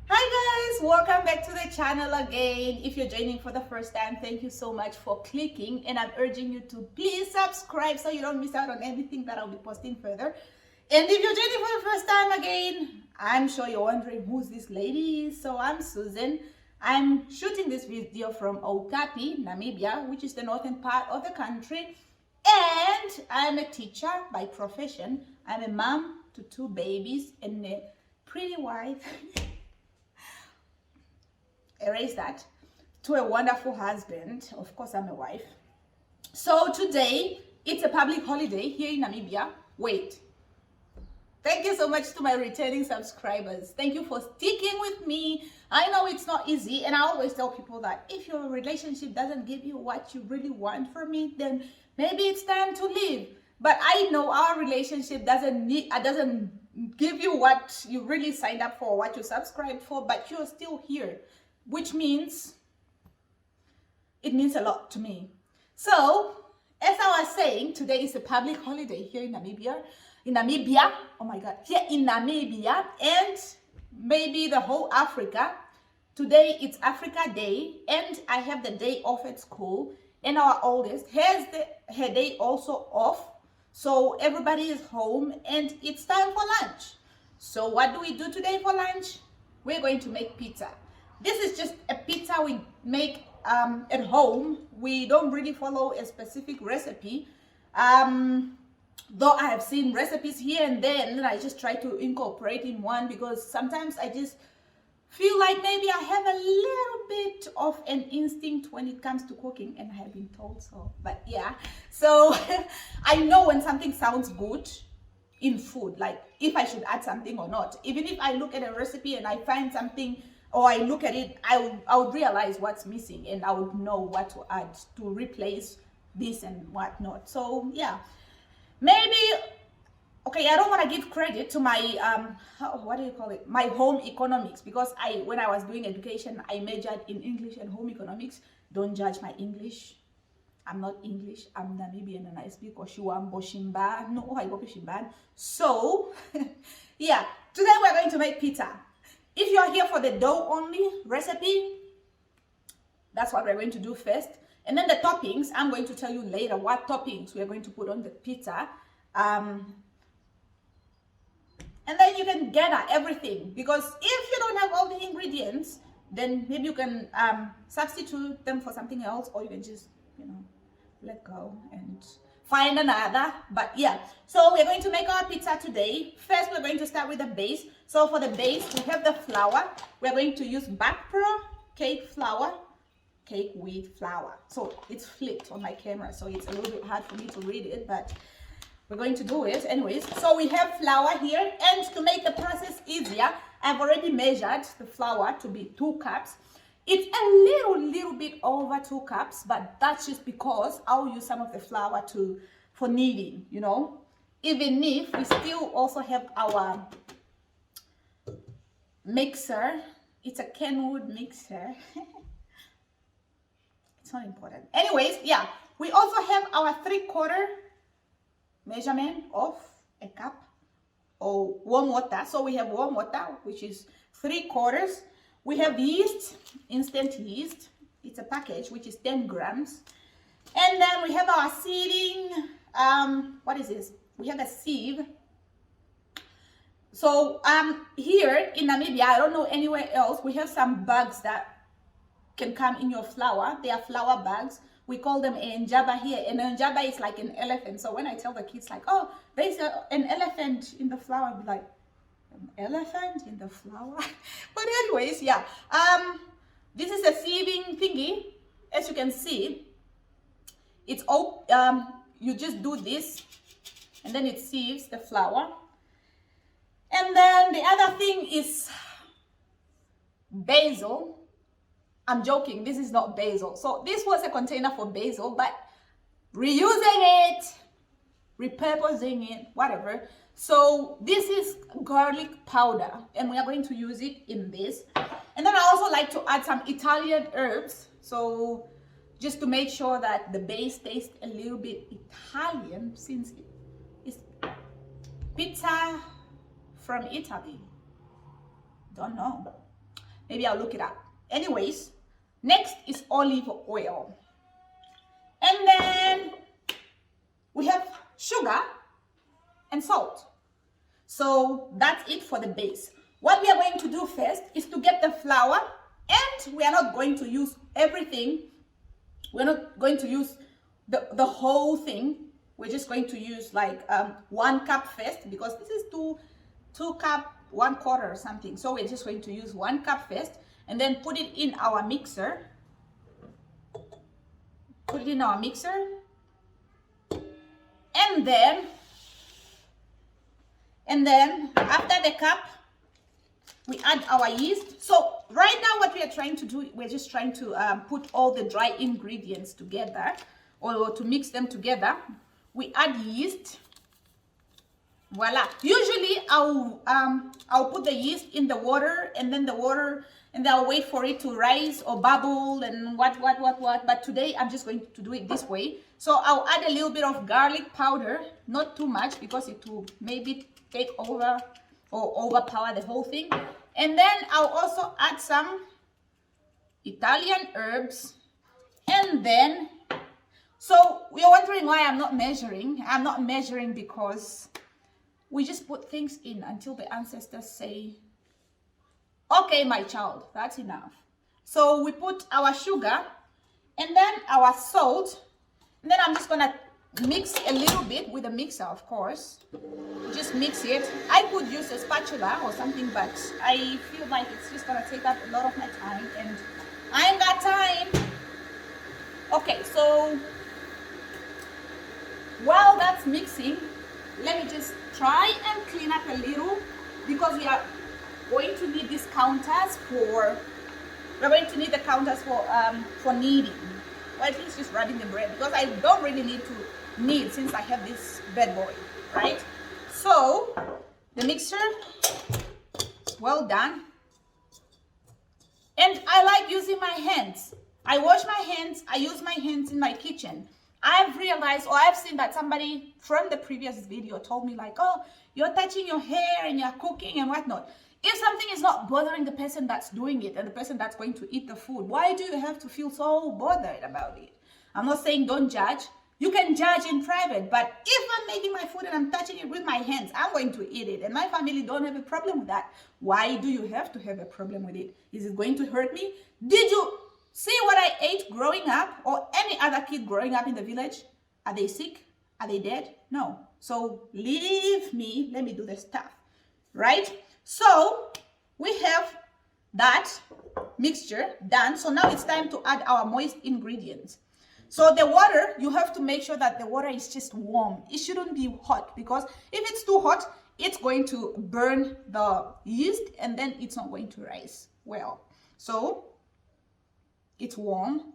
Hi guys, welcome back to the channel again. If you're joining for the first time, thank you so much for clicking, and I'm urging you to please subscribe so you don't miss out on anything that I'll be posting further. And if you're joining for the first time again, I'm sure you're wondering who's this lady is. So I'm Susan. I'm shooting this video from Okapi, Namibia, which is the northern part of the country. And I'm a teacher by profession. I'm a mom to 2 babies and a pretty wife. Erase that, to a wonderful husband. Of course, I'm a wife. So today, it's a public holiday here in Namibia. Wait. Thank you so much to my returning subscribers. Thank you for sticking with me. I know it's not easy, and I always tell people that if your relationship doesn't give you what you really want from it, then maybe it's time to leave. But I know our relationship doesn't give you what you really signed up for, what you subscribed for, but you're still here, which means it means a lot to me. So, as I was saying, today is a public holiday here in Namibia. Oh my God, here in Namibia and maybe the whole Africa. Today it's Africa Day, and I have the day off at school, and our oldest has her day also off. So everybody is home and it's time for lunch. So what do we do today for lunch? We're going to make pizza. This is just a pizza we make at home. We don't really follow a specific recipe. Though I have seen recipes here and there, and then I just try to incorporate in one, because sometimes I just feel like maybe I have a little bit of an instinct when it comes to cooking, and I have been told so. But yeah, so I know when something sounds good in food, like if I should add something or not. Even if I look at a recipe and I find something, or I look at it, I would realize what's missing, and I would know what to add to replace this and whatnot. So yeah, maybe, okay, I don't want to give credit to my what do you call it, my home economics, because when I was doing education, I majored in English and home economics. Don't judge my English. I'm not English, I'm Namibian, and I speak Oshiwambo Shimba. No, I go Shimban. So yeah, today we're going to make pizza. If you're here for the dough only recipe, that's what we're going to do first. And then the toppings, I'm going to tell you later what toppings we're going to put on the pizza. And then you can gather everything, because if you don't have all the ingredients, then maybe you can substitute them for something else, or you can just, let go and find another. But yeah, so we're going to make our pizza today. First, we're going to start with the base. So for the base, we have the flour. We're going to use bakpro cake flour, cake wheat flour. So it's flipped on my camera, so it's a little bit hard for me to read it, but we're going to do it anyways. So we have flour here, and to make the process easier, I've already measured the flour to be 2 cups. It's a little bit over 2 cups, but that's just because I'll use some of the flour for kneading, even if we still also have our mixer. It's a Kenwood mixer. It's not important. Anyways, yeah, we also have our 3/4 measurement of a cup or warm water. So we have warm water, which is 3/4. We have yeast, instant yeast. It's a package, which is 10 grams. And then we have our sieving. What is this? We have a sieve. So here in Namibia, I don't know anywhere else, we have some bags that can come in your flour. They are flour bags. We call them a njaba here, and a njaba is like an elephant. So when I tell the kids, like, oh, there's an elephant in the flour, I'll be like, an elephant in the flour? But anyways, yeah, this is a sieving thingy. As you can see, it's all you just do this, and then it sieves the flour. And then the other thing is basil. I'm joking, this is not basil. So this was a container for basil, but reusing it, repurposing it, whatever. So this is garlic powder, and we are going to use it in this. And then I also like to add some Italian herbs, so just to make sure that the base tastes a little bit Italian, since it's pizza from Italy. Don't know. Maybe I'll look it up. Anyways, next is olive oil. And then we have sugar and salt. So that's it for the base. What we are going to do first is to get the flour, and we are not going to use everything. We're not going to use the whole thing. We're just going to use like 1 cup first, because this is 2 cup 1/4 or something. So we're just going to use 1 cup first, and then put it in our mixer. Put it in our mixer, and then after the cup, we add our yeast. So right now what we are trying to do, we're just trying to put all the dry ingredients together, or to mix them together. We add yeast. Voila. Usually I'll put the yeast in the water, and then I'll wait for it to rise or bubble and what. But today I'm just going to do it this way. So I'll add a little bit of garlic powder, not too much, because it will maybe take over or overpower the whole thing. And then I'll also add some Italian herbs. And then, so you're wondering why I'm not measuring. I'm not measuring because we just put things in until the ancestors say, okay, my child, that's enough. So we put our sugar and then our salt, and then I'm just gonna mix a little bit with a mixer, of course. Just mix it. I could use a spatula or something, but I feel like it's just gonna take up a lot of my time, and I ain't got time. Okay, so while that's mixing, let me just try and clean up a little, because we are going to need these counters for, we're going to need the counters for kneading, or at least just rubbing the bread, because I don't really need to knead since I have this bad boy, right? So the mixture is well done, and I like using my hands. I wash my hands, I use my hands in my kitchen. I've realized, or I've seen that somebody from the previous video told me like, oh, you're touching your hair and you're cooking and whatnot. If something is not bothering the person that's doing it and the person that's going to eat the food, why do you have to feel so bothered about it? I'm not saying don't judge. You can judge in private, but if I'm making my food and I'm touching it with my hands, I'm going to eat it, and my family don't have a problem with that. Why do you have to have a problem with it? Is it going to hurt me? Did you see what I ate growing up, or any other kid growing up in the village? Are they sick? Are they dead? No. So leave me, let me do the stuff, right? So we have that mixture done. So now it's time to add our moist ingredients. So the water, you have to make sure that the water is just warm. It shouldn't be hot, because if it's too hot, it's going to burn the yeast and then it's not going to rise well. So it's warm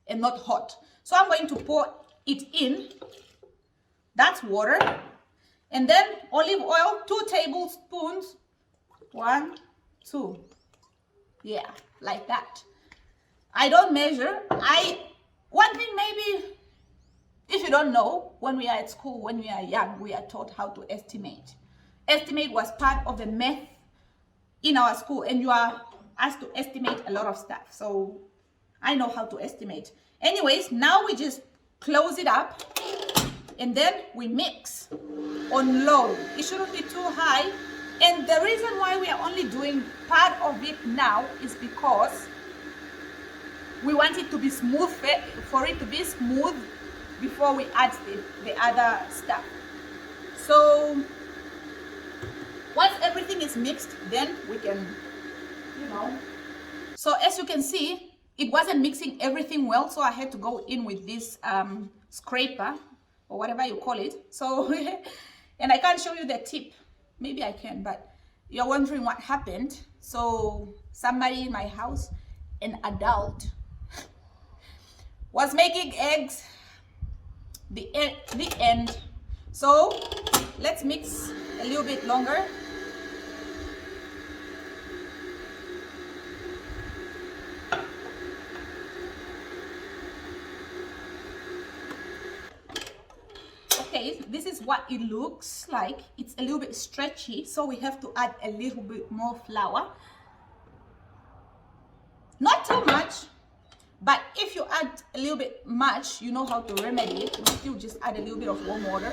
and not hot. So I'm going to pour it in. That's water. And then olive oil, 2 tablespoons. 1, 2. Yeah, like that. I don't measure. One thing, maybe, if you don't know, when we are at school, when we are young, we are taught how to estimate. Estimate was part of the math in our school, and you are asked to estimate a lot of stuff. So I know how to estimate. Anyways, now we just close it up, and then we mix on low. It shouldn't be too high. And the reason why we are only doing part of it now is because we want it to be smooth, for it to be smooth before we add the other stuff. So once everything is mixed, then we can, So as you can see, it wasn't mixing everything well, so I had to go in with this scraper, or whatever you call it. So, and I can't show you the tip. Maybe I can, but you're wondering what happened. So somebody in my house, an adult, was making eggs. The end. So let's mix a little bit longer. Okay, this is what it looks like. It's a little bit stretchy, so we have to add a little bit more flour. Not too much, but if you add a little bit much, you know how to remedy it. You just add a little bit of warm water.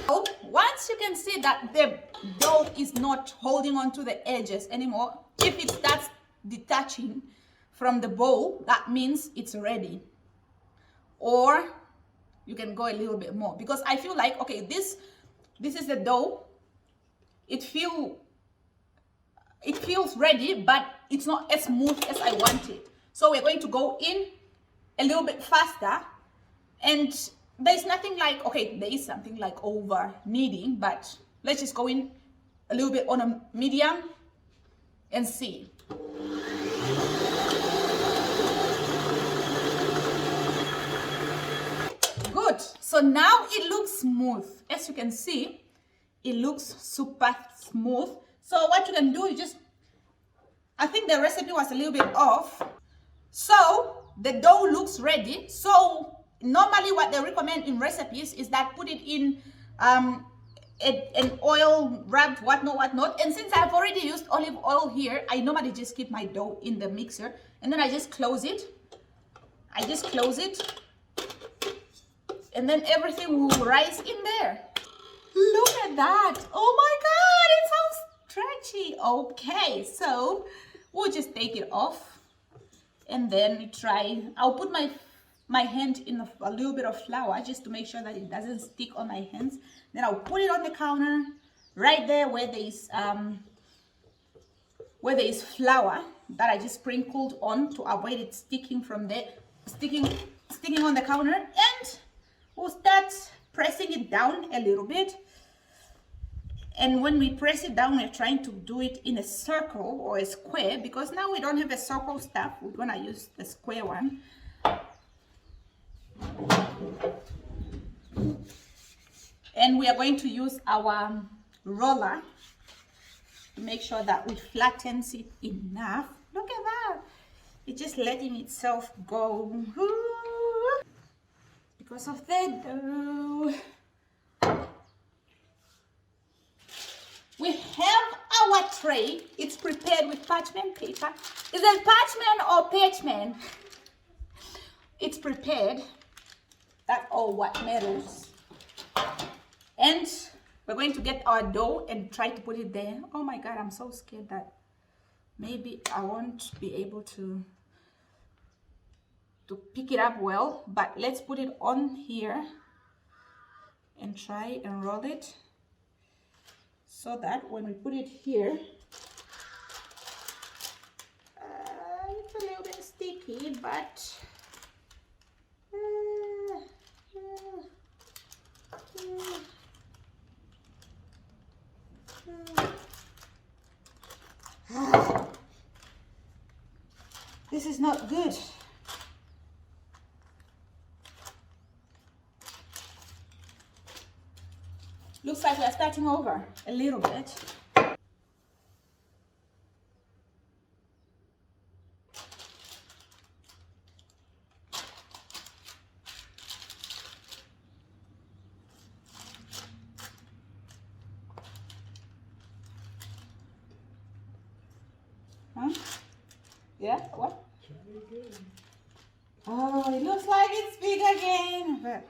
So once you can see that the dough is not holding on to the edges anymore, if it starts detaching from the bowl, that means it's ready. Or you can go a little bit more, because I feel like, okay, this is the dough. It feels ready, but it's not as smooth as I want it. So we're going to go in a little bit faster, and there's nothing like, okay, there is something like over kneading, but let's just go in a little bit on a medium and see. Good. So now it looks smooth. As you can see, it looks super smooth. So what you can do is just, I think the recipe was a little bit off. So the dough looks ready. So normally what they recommend in recipes is that put it in an oil wrapped whatnot. And since I've already used olive oil here, I normally just keep my dough in the mixer, and then I just close it. And then everything will rise in there. Look at that. Oh my God, it sounds stretchy. Okay, so we'll just take it off, and then try. I'll put my hand in a little bit of flour just to make sure that it doesn't stick on my hands. Then I'll put it on the counter right there where there is flour that I just sprinkled on to avoid it sticking from there, sticking on the counter. And we'll start pressing it down a little bit. And when we press it down, we're trying to do it in a circle or a square, because now we don't have a circle stuff. We're gonna use the square one. And we are going to use our roller to make sure that we flattens it enough. Look at that. It's just letting itself go. Because of the dough. We have our tray. It's prepared with parchment paper. Is it parchment or parchment? It's prepared. That's all what matters. And we're going to get our dough and try to put it there. Oh my God, I'm so scared that maybe I won't be able to pick it up well. But let's put it on here and try and roll it, so that when we put it here, it's a little bit sticky, but this is not good. Looks like we're starting over a little bit. Huh? Yeah, what? Oh, it looks like it's big again. But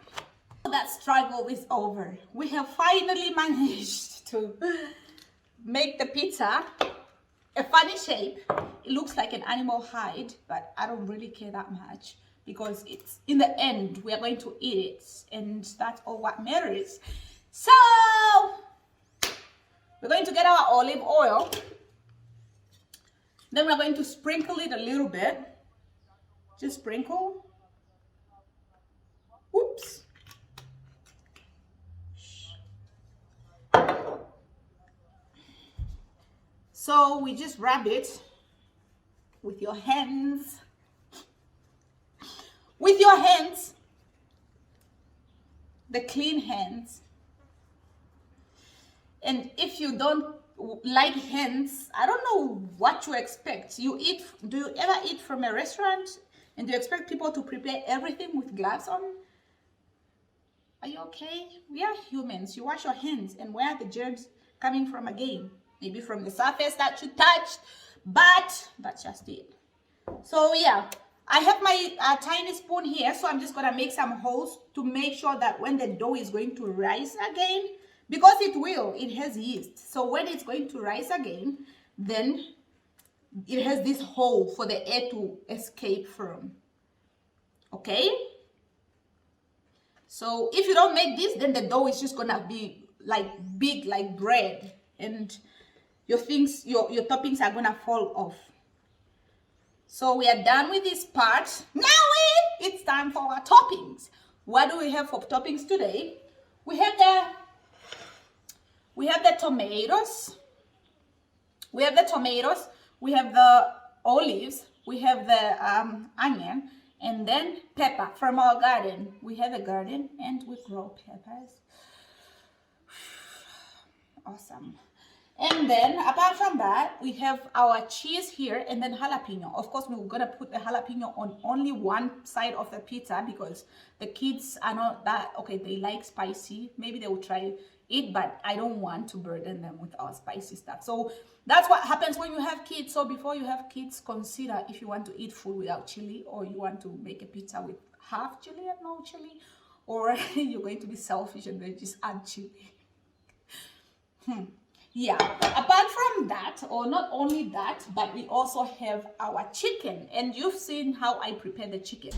that struggle is over. We have finally managed to make the pizza a funny shape. It looks like an animal hide, but I don't really care that much, because it's, in the end, we are going to eat it, and that's all what matters. So we're going to get our olive oil. Then we're going to sprinkle it a little bit. Just sprinkle. Whoops. So we just rub it with your hands. With your hands. The clean hands. And if you don't like hands, I don't know what you expect. Do you ever eat from a restaurant and do you expect people to prepare everything with gloves on? Are you okay? We are humans. You wash your hands, and where are the germs coming from again? Maybe from the surface that you touched, but that's just it. So yeah, I have my tiny spoon here, so I'm just gonna make some holes to make sure that when the dough is going to rise again, because it has yeast, so when it's going to rise again, then it has this hole for the air to escape from. Okay, so if you don't make this, then the dough is just gonna be like big like bread, and your toppings are gonna fall off. So we are done with this part. Now it's time for our toppings. What do we have for toppings today? We have the tomatoes. We have the olives. We have the onion, and then pepper from our garden. We have a garden and we grow peppers. Awesome. And then apart from that, we have our cheese here and then jalapeno. Of course, we're gonna put the jalapeno on only one side of the pizza because the kids are not that, okay, they like spicy. Maybe they will try it, but I don't want to burden them with our spicy stuff. So that's what happens when you have kids. So before you have kids, consider if you want to eat food without chili, or you want to make a pizza with half chili and no chili, or you're going to be selfish and then just add chili. Yeah, apart from that, or not only that, but we also have our chicken, and you've seen how I prepare the chicken.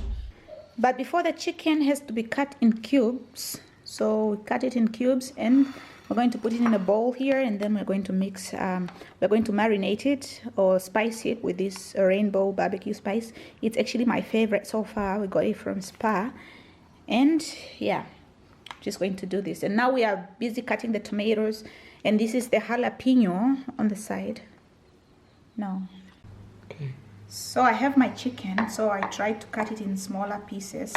But before, the chicken has to be cut in cubes, so we cut it in cubes, and we're going to put it in a bowl here, and then we're going to mix, we're going to marinate it or spice it with this rainbow barbecue spice. It's actually my favorite so far. We got it from Spa, and yeah, just going to do this. And now we are busy cutting the tomatoes. And this is the jalapeno on the side. No. Okay. So I have my chicken, so I tried to cut it in smaller pieces.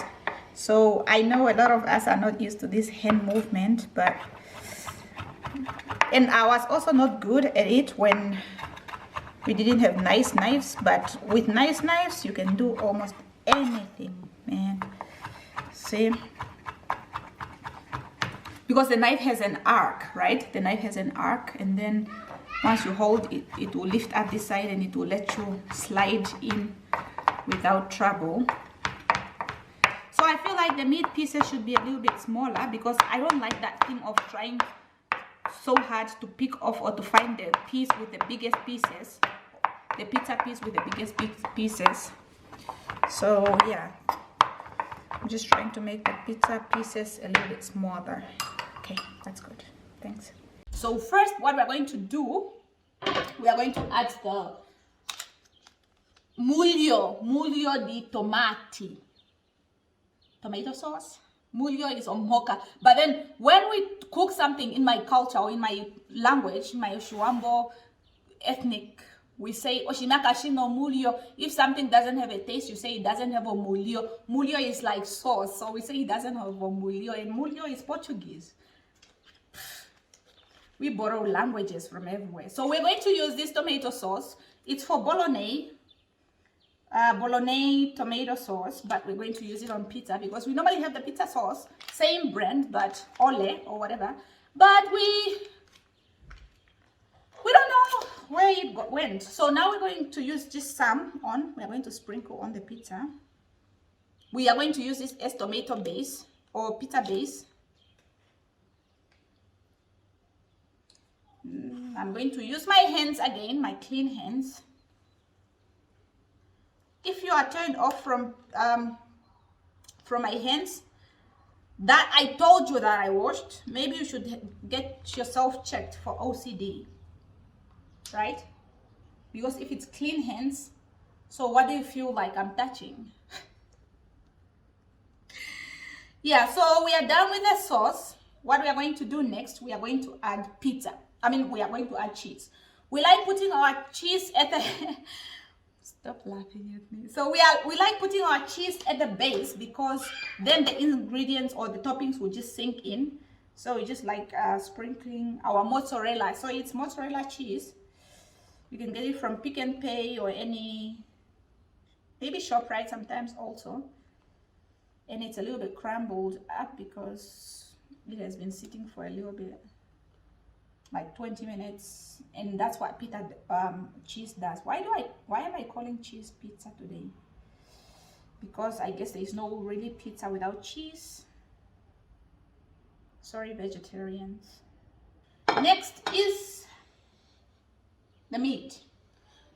So I know a lot of us are not used to this hand movement, and I was also not good at it when we didn't have nice knives, but with nice knives, you can do almost anything, man. See? Because the knife has an arc, right? The knife has an arc, and then once you hold it, it will lift up this side and it will let you slide in without trouble. So I feel like the meat pieces should be a little bit smaller because I don't like that thing of trying so hard to pick off or to find the piece with the biggest pieces, the pizza piece with the biggest pieces. So yeah, I'm just trying to make the pizza pieces a little bit smaller. Okay, that's good. Thanks. So first, what we're going to do, we are going to add the muglio di tomati. Tomato sauce. Muglio is omoka. But then when we cook something in my culture or in my language, my Shuambo ethnic, we say oshinakashi no muglio. If something doesn't have a taste, you say it doesn't have a muglio. Muglio is like sauce, so we say it doesn't have a muglio, and muglio is Portuguese. We borrow languages from everywhere. So we're going to use this tomato sauce. It's for bolognese. Bolognese tomato sauce, but we're going to use it on pizza because we normally have the pizza sauce, same brand, but Ole or whatever. But we don't know where it went. So now we're going to use just some on. We're going to sprinkle on the pizza. We are going to use this as tomato base or pizza base. I'm going to use my hands again, my clean hands. If you are turned off from my hands that I told you that I washed, maybe you should get yourself checked for OCD, right? Because if it's clean hands, so what do you feel like I'm touching? Yeah, so we are done with the sauce. What we are going to do next, we are going to add pizza. We are going to add cheese. We like putting our cheese at the stop laughing at me. So we like putting our cheese at the base because then the ingredients or the toppings will just sink in. So we just like sprinkling our mozzarella. So it's mozzarella cheese. You can get it from Pick and Pay or any, maybe ShopRite sometimes also. And it's a little bit crumbled up because it has been sitting for a little bit. like 20 minutes, and that's what pita cheese does. Why am I calling cheese pizza today? Because I guess there's no really pizza without cheese. Sorry, vegetarians. Next is the meat.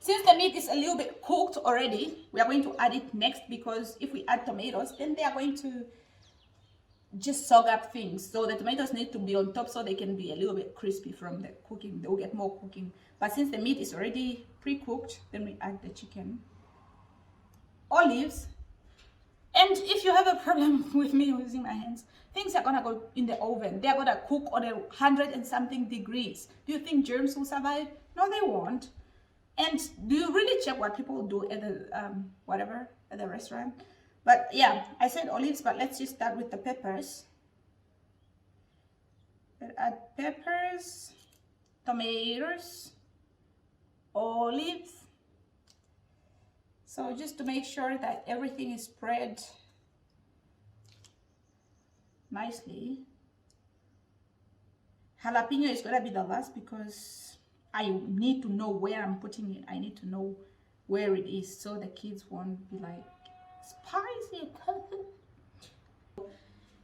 Since the meat is a little bit cooked already, we are going to add it next, because if we add tomatoes, then they are going to just soak up things. So the tomatoes need to be on top so they can be a little bit crispy from the cooking. They'll get more cooking. But since the meat is already pre-cooked, then we add the chicken. Olives. And if you have a problem with me using my hands, things are gonna go in the oven. They're gonna cook on 100 and something degrees. Do you think germs will survive? No, they won't. And do you really check what people do at the at the restaurant? But yeah, I said olives, but let's just start with the peppers. We'll add peppers, tomatoes, olives. So just to make sure that everything is spread nicely. Jalapeno is gonna be the last, because I need to know where I'm putting it. I need to know where it is, so the kids won't be like, spicy.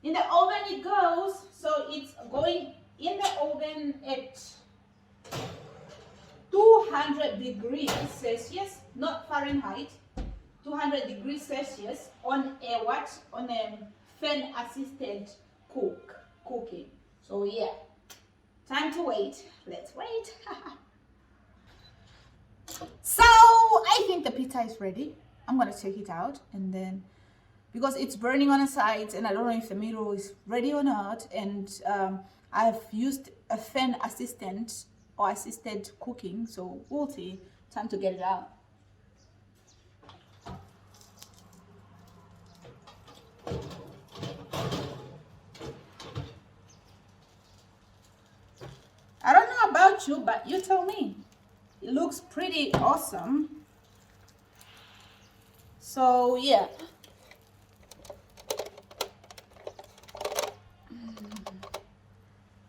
In the oven it goes. So it's going in the oven at 200 degrees Celsius, not Fahrenheit. 200 degrees Celsius on a fan assisted cooking. So yeah, time to wait. Let's wait. So I think the pizza is ready. I'm gonna take it out, and then, because it's burning on the sides and I don't know if the middle is ready or not, and I've used a fan assistant or assisted cooking, so we'll see. Time to get it out. I don't know about you, but you tell me. It looks pretty awesome. So yeah.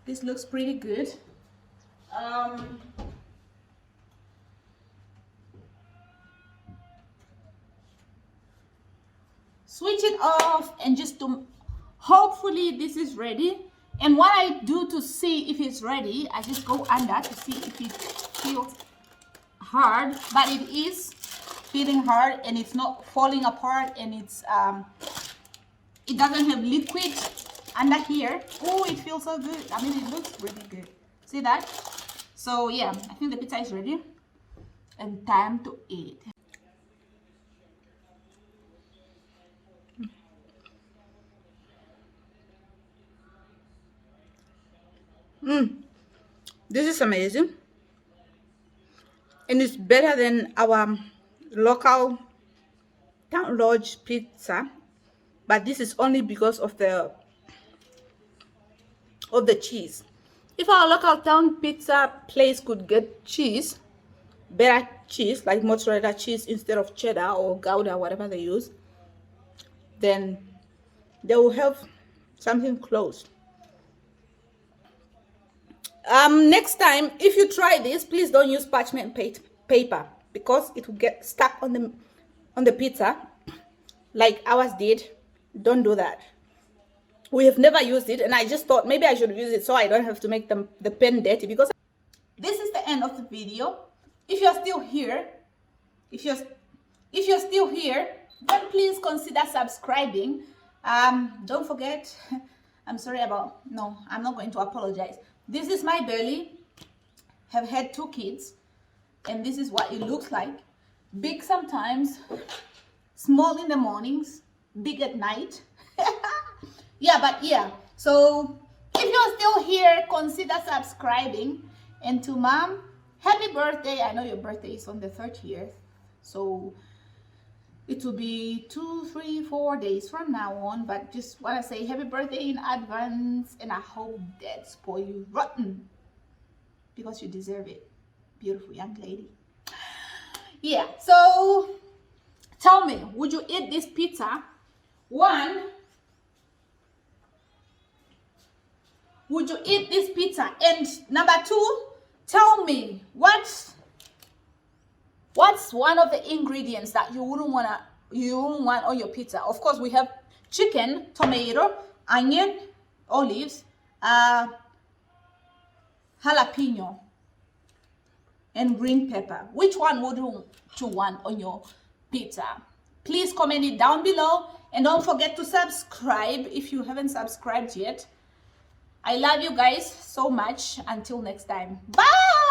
This looks pretty good. Switch it off, and just to hopefully this is ready. And what I do to see if it's ready, I just go under to see if it feels hard, but it is feeling hard, and it's not falling apart, and it's it doesn't have liquid under here. Oh, it feels so good. I mean, it looks really good. See that? So yeah, I think the pizza is ready and time to eat. This is amazing, and it's better than our local town lodge pizza, but this is only because of the cheese. If our local town pizza place could get cheese, better cheese like mozzarella cheese instead of cheddar or Gouda, whatever they use, then they will have something close. Next time, if you try this, please don't use parchment paper, because it will get stuck on the pizza like ours did. Don't do that. We have never used it, and I just thought maybe I should use it so I don't have to make the pen dirty. Because this is the end of the video. If you're still here, if you're still here, then please consider subscribing. Don't forget. I'm not going to apologize. This is my belly. Have had 2 kids, and this is what it looks like. Big sometimes, small in the mornings, big at night. Yeah, so if you're still here, consider subscribing. And to mom, happy birthday. I know your birthday is on the 30th, so it will be 2, 3, 4 days from now on, but just want to say happy birthday in advance, and I hope that spoil you rotten, because you deserve it, beautiful young lady. Yeah, so tell me, would you eat this pizza? 1, would you eat this pizza? And number two, tell me what's one of the ingredients that you wouldn't want on your pizza. Of course, we have chicken, tomato, onion, olives, jalapeno, and green pepper. Which one would you want on your pizza? Please comment it down below, and don't forget to subscribe if you haven't subscribed yet. I love you guys so much. Until next time, bye.